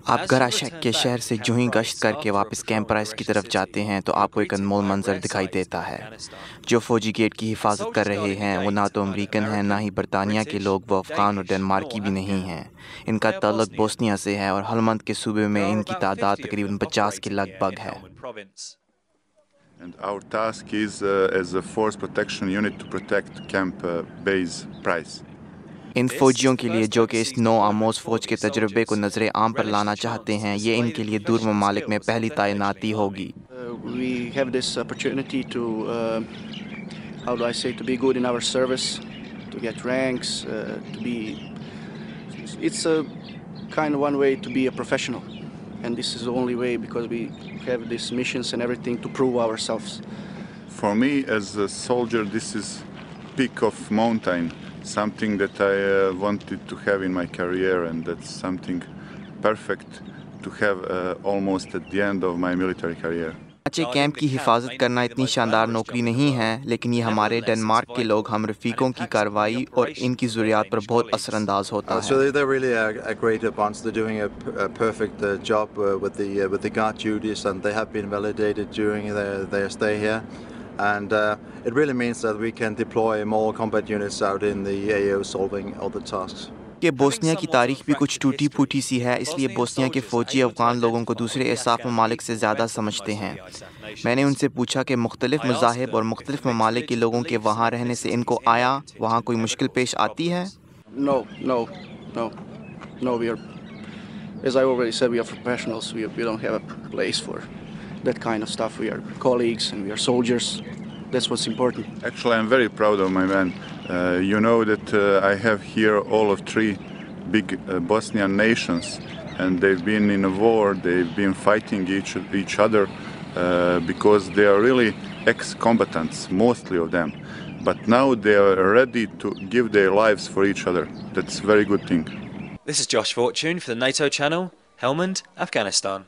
आप गराशक के शहर से जो ही गश्त करके वापस कैंप राइस की तरफ जाते हैं तो आपको एक अनमोल मंजर दिखाई देता है। जो फौजी गेट की हिफाजत कर रहे हैं वो ना तो अमेरिकन हैं, ना ही बरतानिया के लोग, वो अफ़गान और डेनमार्की भी नहीं हैं। इनका ताल्लुक बोस्निया से है और हलमंद के सूबे में इनकी तादाद तकरीबन 50 के लगभग है। And our task is as a force protection unit to protect camp base price. इन फौजियों के लिए जो कि इस नौ आमोज फौज के तजुर्बे को नज़र आम पर लाना चाहते हैं, ये इनके लिए दूर ममालिक में पहली तैनाती होगी। We have this opportunity to, how do I say, to be good in our service, to get ranks, to be. It's a kind of one way to be a professional, and this is the only way because we have these missions and everything to prove ourselves. For me, as a soldier, this is peak of mountain, something that I wanted to have in my career, and that's something perfect to have almost at the end of my military career. अच्छे camp की हिफाजत करना इतनी शानदार नौकरी नहीं है, लेकिन ये हमारे डेनमार्क के लोग हम रफ़ीकों की कार्रवाई और इनकी ज़रूरियात पर बहुत असरअंदाज होता है। So they're really a great bunch. They're doing a perfect job with the guard duties, and they have been validated during their stay here. And it really means that we can deploy more combat units out in the AO solving all the tasks. कि Bosnia की तारीख भी कुछ टूटी फूटी सी है, इसलिए Bosnia के फ़ौजी अफ़गान लोगों को दूसरे एसाफ ममालिक से ज़्यादा समझते हैं। मैंने उनसे पूछा कि मुख्तलिफ़ मज़ाहिब और मुख्तलिफ़ ममालिक के लोगों के वहाँ रहने से इनको आया वहाँ कोई मुश्किल पेश आती है? No, we are, as I already said, we are professionals. We don't have a place for that kind of stuff. We are colleagues and we are soldiers. That's what's important. Actually, I'm very proud of my men. You know that I have here all of three big Bosnian nations, and they've been in a war. They've been fighting each other because they are really ex-combatants, mostly of them. But now they are ready to give their lives for each other. That's a very good thing. This is Josh Fortune for the NATO channel, Helmand, Afghanistan.